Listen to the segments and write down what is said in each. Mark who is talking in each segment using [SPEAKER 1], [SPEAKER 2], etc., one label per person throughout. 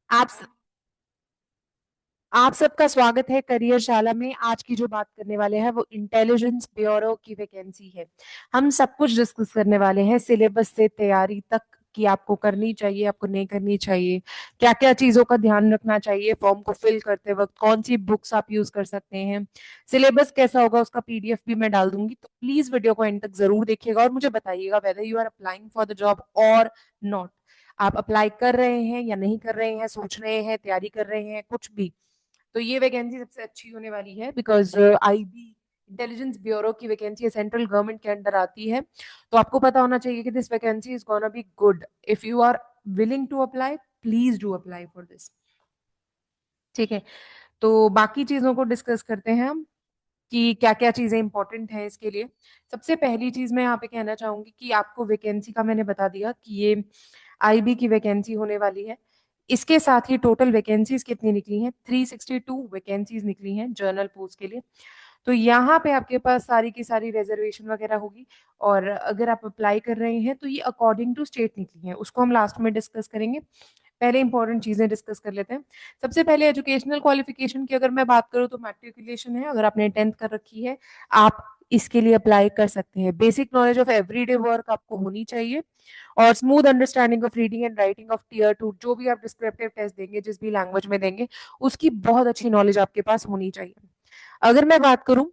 [SPEAKER 1] आप आप सबका स्वागत है करियरशाला में। आज की जो बात करने वाले हैं वो इंटेलिजेंस ब्यूरो की वैकेंसी है। हम सब कुछ डिस्कस करने वाले हैं, सिलेबस से तैयारी तक कि आपको करनी चाहिए, आपको नहीं करनी चाहिए, क्या क्या चीजों का ध्यान रखना चाहिए फॉर्म को फिल करते वक्त, कौन सी बुक्स आप यूज कर सकते हैं, सिलेबस कैसा होगा, उसका पीडीएफ भी मैं डाल दूंगी। तो प्लीज वीडियो को एंड तक जरूर देखिएगा और मुझे बताइएगा whether you are applying for the job और नॉट। आप अप्लाई कर रहे हैं या नहीं कर रहे हैं, सोच रहे हैं, तैयारी कर रहे हैं, कुछ भी। तो ये वैकेंसी सबसे अच्छी होने वाली है बिकॉज आईबी इंटेलिजेंस ब्यूरो की वैकेंसी है, सेंट्रल गवर्नमेंट के अंडर आती है। तो आपको पता होना चाहिए कि this vacancy is gonna be good. If you are willing to apply, please do apply for this. ठीक है, तो बाकी चीजों को डिस्कस करते हैं हम कि क्या क्या चीजें इंपॉर्टेंट हैं इसके लिए। सबसे पहली चीज मैं यहाँ पे कहना चाहूंगी कि आपको वैकेंसी का मैंने बता दिया कि ये आईबी की वैकेंसी होने वाली है। इसके साथ ही टोटल वैकेंसीज कितनी निकली हैं? 362 वैकेंसीज निकली हैं जनरल पोस्ट के लिए। तो यहाँ पे आपके पास सारी की सारी रिजर्वेशन वगैरह होगी। और अगर आप अप्लाई कर रहे हैं तो ये अकॉर्डिंग टू स्टेट निकली है, उसको हम लास्ट में डिस्कस करेंगे। पहले इंपॉर्टेंट चीजें डिस्कस कर लेते हैं। सबसे पहले एजुकेशनल क्वालिफिकेशन की अगर मैं बात करूँ तो मैट्रिकुलेशन है। अगर आपने 10th कर रखी है, आप इसके लिए अप्लाई कर सकते हैं। Basic knowledge of everyday work आपको होनी चाहिए और smooth understanding of reading and writing of tier 2, जो भी आप डिस्क्रिप्टिव टेस्ट देंगे, जिस भी लैंग्वेज में देंगे, उसकी बहुत अच्छी नॉलेज आपके पास होनी चाहिए। अगर मैं बात करूं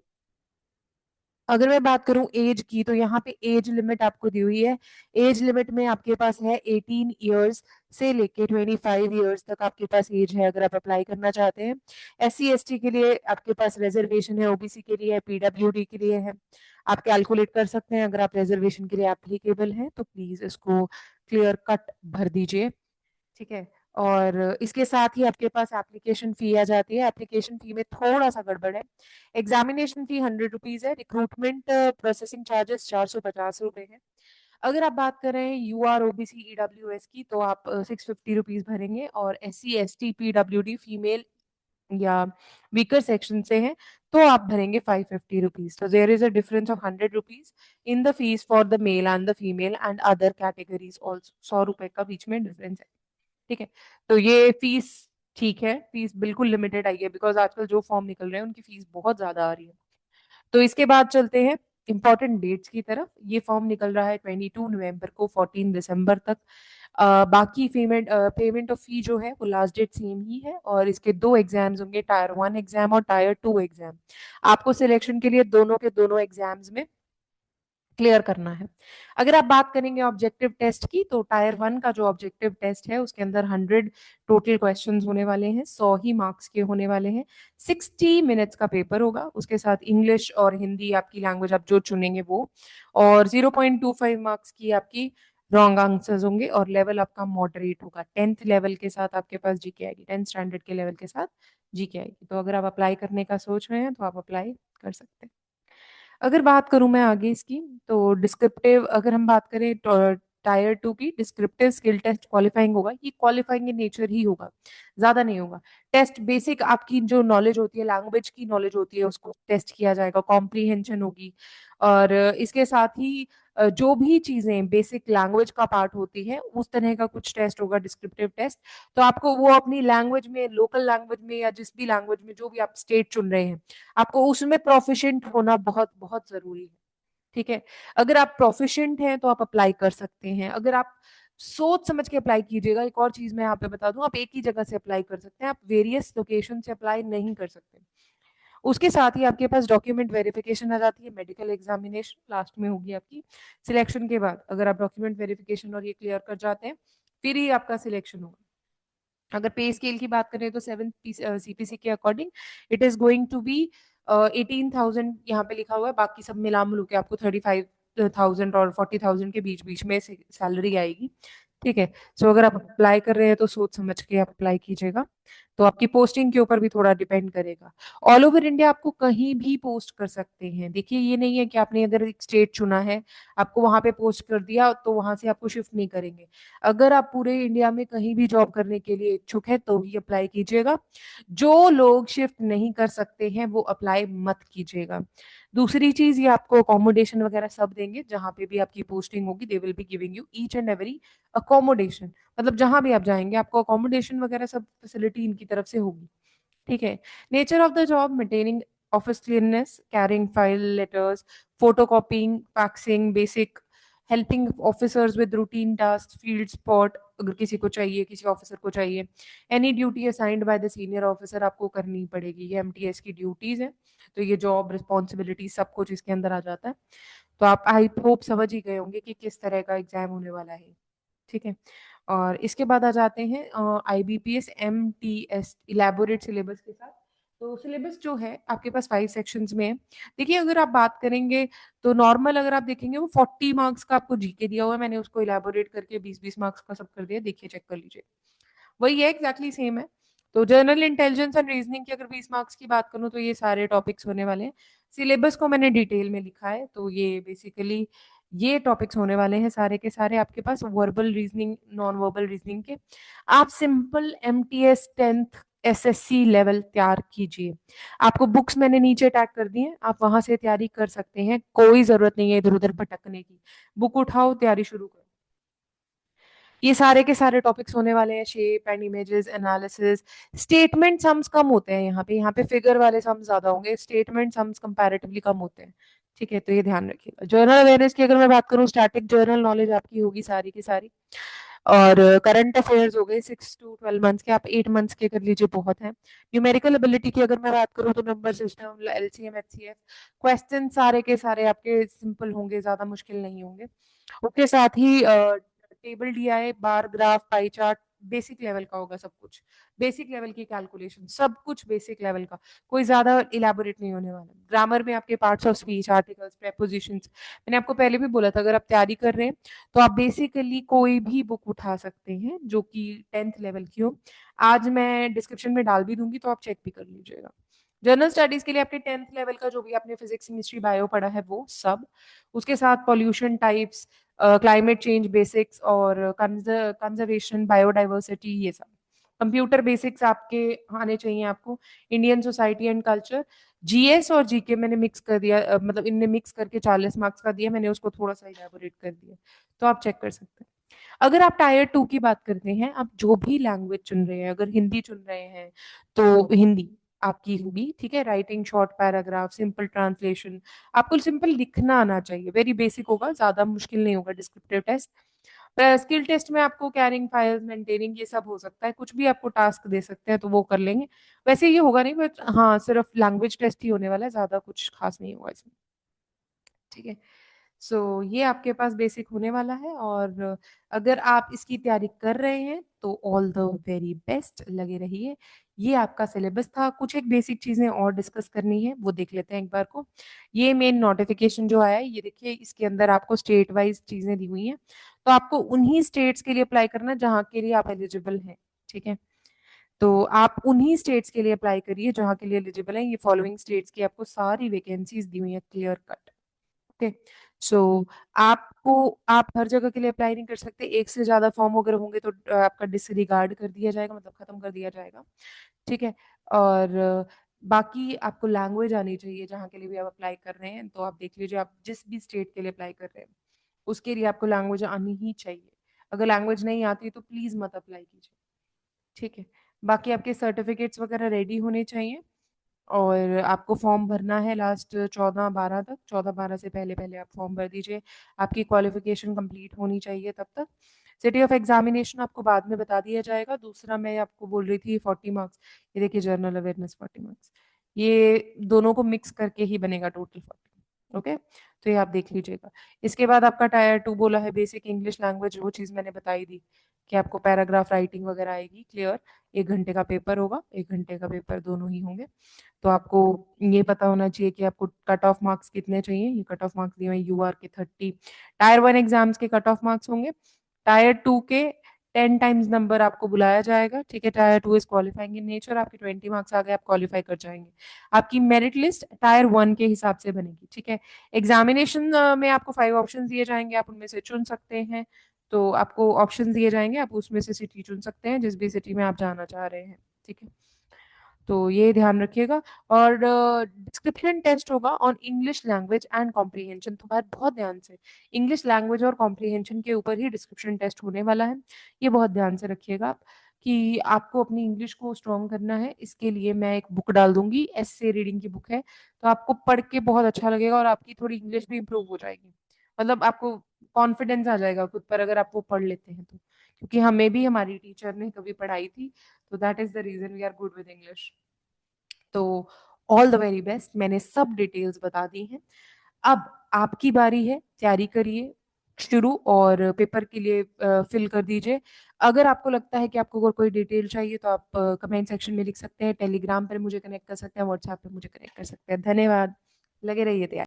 [SPEAKER 1] अगर मैं बात करूं एज की, तो यहाँ पे एज लिमिट आपको दी हुई है। एज लिमिट में आपके पास है 18 ईयर्स से लेके 25 ईयर्स तक आपके पास एज है अगर आप अप्लाई करना चाहते हैं। SC ST के लिए आपके पास रिजर्वेशन है, OBC के लिए है, PWD के लिए है। आप कैलकुलेट कर सकते हैं। अगर आप रिजर्वेशन के लिए एप्लीकेबल हैं तो प्लीज इसको क्लियर कट भर दीजिए। ठीक है, और इसके साथ ही आपके पास एप्लीकेशन फी आ जाती है। एप्लीकेशन फी में थोड़ा सा गड़बड़ है। एग्जामिनेशन फी 100 रुपीज है। रिक्रूटमेंट प्रोसेसिंग चार्जेस 450 रुपए है। अगर आप बात कर रहे हैं UR OBC EWS की, तो आप 650 रुपीज भरेंगे। और SC ST PWD फीमेल या वीकर सेक्शन से हैं तो आप भरेंगे 550 रुपीज। तो there is a difference of 100 rupees in the fees for the male and the female and other categories also. 100 रुपए का बीच में डिफरेंस है। ठीक है, तो ये फीस ठीक है, फीस बिल्कुल लिमिटेड आई है बिकॉज आजकल जो फॉर्म निकल रहे हैं उनकी फीस बहुत ज्यादा आ रही है। तो इसके बाद चलते हैं इंपॉर्टेंट डेट्स की तरफ। ये फॉर्म निकल रहा है 22 नवंबर को 14 दिसंबर तक। बाकी पेमेंट पेमेंट ऑफ फी जो है वो लास्ट डेट सेम ही है। और इसके दो एग्जाम्स होंगे, Tier 1 एग्जाम और Tier 2 एग्जाम। आपको सिलेक्शन के लिए दोनों के दोनों एग्जाम्स में क्लियर करना है। अगर आप बात करेंगे ऑब्जेक्टिव टेस्ट की, तो Tier 1 का जो ऑब्जेक्टिव टेस्ट है उसके अंदर 100 टोटल क्वेश्चंस होने वाले हैं, 100 ही मार्क्स के होने वाले हैं। 60 मिनट्स का पेपर होगा, उसके साथ इंग्लिश और हिंदी आपकी लैंग्वेज आप जो चुनेंगे वो। और 0.25 मार्क्स की आपकी रॉन्ग आंसर्स होंगे और लेवल आपका मॉडरेट होगा। 10th लेवल के साथ आपके पास जीके आएगी, 10th स्टैंडर्ड के लेवल के साथ जीके आएगी। तो अगर आप अप्लाई करने का सोच रहे हैं तो आप अप्लाई कर सकते हैं। अगर बात करूं मैं आगे इसकी, तो डिस्क्रिप्टिव अगर हम बात करें तो Tier 2 की डिस्क्रिप्टिव स्किल टेस्ट क्वालिफाइंग होगा। ये क्वालिफाइंग इन नेचर ही होगा, ज्यादा नहीं होगा। टेस्ट बेसिक आपकी जो नॉलेज होती है, लैंग्वेज की नॉलेज होती है, उसको टेस्ट किया जाएगा, कॉम्प्रीहेंशन होगी। और इसके साथ ही जो भी चीजें बेसिक लैंग्वेज का पार्ट होती है उस तरह का कुछ टेस्ट होगा, डिस्क्रिप्टिव टेस्ट। तो आपको वो अपनी लैंग्वेज में, लोकल लैंग्वेज में या जिस भी लैंग्वेज में जो भी आप स्टेट चुन रहे हैं, आपको उसमें प्रोफिशिएंट होना बहुत बहुत जरूरी है। ठीक है, अगर आप प्रोफिशिएंट हैं तो आप अप्लाई कर सकते हैं। अगर आप सोच समझ के अप्लाई कीजिएगा। एक और चीज मैं यहाँ पे बता दूं, आप एक ही जगह से अप्लाई कर सकते हैं, आप वेरियस लोकेशन से अप्लाई नहीं कर सकते। उसके साथ ही आपके पास डॉक्यूमेंट वेरिफिकेशन आ जाती है। मेडिकल एग्जामिनेशन लास्ट में होगी आपकी सिलेक्शन के बाद। अगर आप डॉक्यूमेंट वेरिफिकेशन और ये क्लियर कर जाते हैं फिर ही आपका सिलेक्शन होगा। अगर पे स्केल की बात करें तो 7th CPC के according it is going to be 18,000 यहाँ पे लिखा हुआ है। बाकी सब मिला मिलू के आपको 35,000 और 40,000 के बीच बीच में सैलरी आएगी। ठीक है, सो अगर आप अप्लाई कर रहे हैं तो सोच समझ के आप अप्लाई कीजिएगा। तो आपकी पोस्टिंग के ऊपर भी थोड़ा डिपेंड करेगा। ऑल ओवर इंडिया आपको कहीं भी पोस्ट कर सकते हैं। देखिए, ये नहीं है कि आपने अगर एक स्टेट चुना है, आपको वहां पे पोस्ट कर दिया तो वहां से आपको शिफ्ट नहीं करेंगे। अगर आप पूरे इंडिया में कहीं भी जॉब करने के लिए इच्छुक है तो ही अप्लाई कीजिएगा। जो लोग शिफ्ट नहीं कर सकते हैं वो अप्लाई मत कीजिएगा। दूसरी चीज, ये आपको अकोमोडेशन वगैरह सब देंगे। जहां पे भी आपकी पोस्टिंग होगी they will be giving you each and every accommodation. मतलब जहाँ भी आप जाएँगे आपको अकोमोडेशन वगैरह सब फैसिलिटी इनकी तरफ से होगी, ठीक है। Nature of the job maintaining office cleanness, caring file letters, photocopying, faxing, basic helping officers with routine task, field spot अगर किसी को चाहिए, किसी ऑफिसर को चाहिए, any duty assigned by the senior officer आपको करनी पड़ेगी। ये एमटीएस की ड्यूटीज हैं, तो ये जॉब रिस्पॉन्सिबिलिटी सब कुछ इसके अंदर आ जाता है। तो आप आई होप समझ ही गए होंगे कि किस तरह का एग्जाम होने वाला है, ठीक है। और इसके बाद आ जाते हैं आईबीपीएस एमटीएस इलेबोरेट सिलेबस के साथ। तो सिलेबस जो है आपके पास 5 सेक्शंस में है। देखिए अगर आप बात करेंगे तो नॉर्मल अगर आप देखेंगे वो 40 मार्क्स का आपको जीके दिया हुआ है, मैंने उसको इलेबोरेट करके 20-20 मार्क्स का सब कर दिया, देखिए चेक कर लीजिए। वही है एग्जैक्टली सेम है। तो जनरल इंटेलिजेंस एंड रीजनिंग की अगर 20 मार्क्स की बात करूँ तो ये सारे टॉपिक्स होने वाले हैं। सिलेबस को मैंने डिटेल में लिखा है, तो ये बेसिकली ये टॉपिक्स होने वाले हैं सारे के सारे आपके पास verbal reasoning, non verbal reasoning के। आप simple MTS 10th SSC level तैयार कीजिए। आपको बुक्स मैंने नीचे टैग कर दी हैं, आप वहां से तैयारी कर सकते हैं, कोई जरूरत नहीं है इधर उधर भटकने की। बुक उठाओ, तैयारी शुरू करो। ये सारे के सारे टॉपिक्स होने वाले हैं, shape and images analysis. Statement sums कम होते हैं यहाँ पे फिगर वाले सम्स ज्यादा होंगे, स्टेटमेंट सम्स कंपैरेटिवली कम होते हैं, ठीक है। तो ये ध्यान रखिएगा। जर्नल अवेयरनेस की अगर मैं बात करूँ, स्टैटिक जर्नल नॉलेज आपकी होगी सारी की सारी। और करंट अफेयर्स हो गए 6 to 12 मंथ्स के, आप 8 मंथ्स के कर लीजिए, बहुत है। न्यूमेरिकल एबिलिटी की अगर मैं बात करूँ तो number system, LCM, HCF, question सारे के सारे आपके सिंपल होंगे, ज्यादा मुश्किल नहीं होंगे। उसके साथ ही टेबल दिया है, bar graph, pie chart, basic level का होगा सब कुछ। बेसिक लेवल की कैलकुलेशन, सब कुछ बेसिक लेवल का, कोई ज्यादा इलेबोरेट नहीं होने वाला। ग्रामर में आपके parts of speech, articles, prepositions, मैंने आपको पहले भी बोला था अगर आप तैयारी कर रहे हैं तो आप बेसिकली कोई भी बुक उठा सकते हैं जो कि 10th लेवल की हो। आज मैं डिस्क्रिप्शन में डाल भी दूंगी, तो आप चेक भी कर लीजिएगा। जनरल स्टडीज के लिए आपके 10th लेवल का जो भी आपने फिजिक्स, केमिस्ट्री, बायो पढ़ा है वो सब, उसके साथ pollution types, climate change basics और कंजर्वेशन, बायोडाइवर्सिटी, ये सब। कंप्यूटर बेसिक्स आपके आने चाहिए आपको। Indian society and culture, GS और जीके मैंने मिक्स कर दिया, मतलब इनने मिक्स करके 40 मार्क्स का दिया, मैंने उसको थोड़ा सा इलेबोरेट कर दिया, तो आप चेक कर सकते हैं। अगर आप टायर 2 की बात करते हैं, आप जो भी लैंग्वेज चुन रहे हैं, अगर हिंदी चुन रहे हैं तो हिंदी आपकी होगी, ठीक है। Writing short paragraph, simple translation, आपको सिंपल लिखना आना चाहिए, वेरी बेसिक होगा, ज्यादा मुश्किल नहीं होगा। डिस्क्रिप्टिव टेस्ट, स्किल टेस्ट में आपको कैरिंग फाइल्स, मेंटेनिंग, ये सब हो सकता है, कुछ भी आपको टास्क दे सकते हैं तो वो कर लेंगे। वैसे ये होगा नहीं, बट हाँ सिर्फ लैंग्वेज टेस्ट ही होने वाला है, ज्यादा कुछ खास नहीं होगा इसमें, ठीक है। सो ये आपके पास बेसिक होने वाला है, और अगर आप इसकी तैयारी कर रहे हैं तो ऑल द वेरी बेस्ट, लगे रहिए। ये आपका सिलेबस था। कुछ एक बेसिक चीजें और डिस्कस करनी है, वो देख लेते हैं एक बार को। ये मेन नोटिफिकेशन जो आया है, ये देखिए इसके अंदर आपको स्टेट वाइज चीजें दी हुई हैं, तो आपको उन्हीं स्टेट्स के लिए अप्लाई करना है जहाँ के लिए आप एलिजिबल हैं, ठीक है। तो आप उन्हीं स्टेट्स के लिए अप्लाई करिए जहाँ के लिए एलिजिबल हैं। ये फॉलोइंग स्टेट्स की आपको सारी वैकेंसीज दी हुई हैं, क्लियर कट, ओके। सो आपको, आप हर जगह के लिए अप्लाई नहीं कर सकते, एक से ज्यादा फॉर्म अगर होंगे तो आपका डिसरिगार्ड कर दिया जाएगा, मतलब खत्म कर दिया जाएगा, ठीक है। और बाकी आपको लैंग्वेज आनी चाहिए जहाँ के लिए भी आप अप्लाई कर रहे हैं, तो आप देख लीजिए आप जिस भी स्टेट के लिए अप्लाई कर रहे हैं उसके लिए आपको लैंग्वेज आनी ही चाहिए। अगर लैंग्वेज नहीं आती तो प्लीज मत अप्लाई कीजिए, ठीक है। बाकी आपके सर्टिफिकेट्स वगैरह रेडी होने चाहिए, और आपको फॉर्म भरना है लास्ट 14/12 तक, 14/12 से पहले पहले आप फॉर्म भर दीजिए। आपकी क्वालिफिकेशन कंप्लीट होनी चाहिए तब तक। सिटी ऑफ एग्जामिनेशन आपको बाद में बता दिया जाएगा। दूसरा मैं आपको बोल रही थी 40 मार्क्स, ये देखिए जनरल अवेयरनेस 40 मार्क्स, ये दोनों को मिक्स करके ही बनेगा टोटल 40, ओके। तो ये आप देख लीजिएगा। इसके बाद आपका टायर 2 बोला है, बेसिक इंग्लिश लैंग्वेज, वो चीज़ मैंने बताई दी कि आपको पैराग्राफ राइटिंग वगैरह आएगी, क्लियर। 1 घंटे का पेपर होगा, 1 घंटे का पेपर दोनों ही होंगे। तो आपको ये पता होना चाहिए कि आपको कट ऑफ मार्क्स कितने चाहिए। ये कट ऑफ मार्क्स दिए हुए यूआर के 30, टायर 1 एग्जाम्स के कट ऑफ मार्क्स होंगे। टायर 2 के 10 टाइम्स नंबर आपको बुलाया जाएगा, ठीक है। Tyre 2 is qualifying in nature, आपके 20 मार्क्स आ गए, आप क्वालिफाई कर जाएंगे। आपकी मेरिट लिस्ट टायर 1 के हिसाब से बनेगी, ठीक है। एग्जामिनेशन में आपको 5 ऑप्शन दिए जाएंगे, आप उनमें से चुन सकते हैं। तो आपको ऑप्शन दिए जाएंगे, आप उसमें से सिटी चुन सकते हैं जिस भी सिटी में आप जाना चाह रहे हैं, ठीक है। तो ये ध्यान रखिएगा। और डिस्क्रिप्शन टेस्ट होगा on English language and comprehension, तो बात बहुत ध्यान से, इंग्लिश लैंग्वेज और कॉम्प्रिहेंशन के ऊपर ही डिस्क्रिप्शन टेस्ट होने वाला है। ये बहुत ध्यान से रखिएगा आप, कि आपको अपनी इंग्लिश को स्ट्रॉन्ग करना है। इसके लिए मैं एक बुक डाल दूंगी, एस्से रीडिंग की बुक है, तो आपको पढ़ के बहुत अच्छा लगेगा और आपकी थोड़ी इंग्लिश भी इंप्रूव हो जाएगी। मतलब आपको कॉन्फिडेंस आ जाएगा खुद पर अगर आप वो पढ़ लेते हैं तो, क्योंकि हमें भी हमारी टीचर ने कभी पढ़ाई थी, तो that is the reason we are good with English. तो ऑल द वेरी बेस्ट, मैंने सब डिटेल्स बता दी हैं। अब आपकी बारी है, तैयारी करिए शुरू, और पेपर के लिए फिल कर दीजिए। अगर आपको लगता है कि आपको अगर कोई डिटेल चाहिए तो आप कमेंट सेक्शन में लिख सकते हैं, टेलीग्राम पर मुझे कनेक्ट कर सकते हैं, व्हाट्सएप पे मुझे कनेक्ट कर सकते हैं। धन्यवाद, लगे रहिए तैयारी।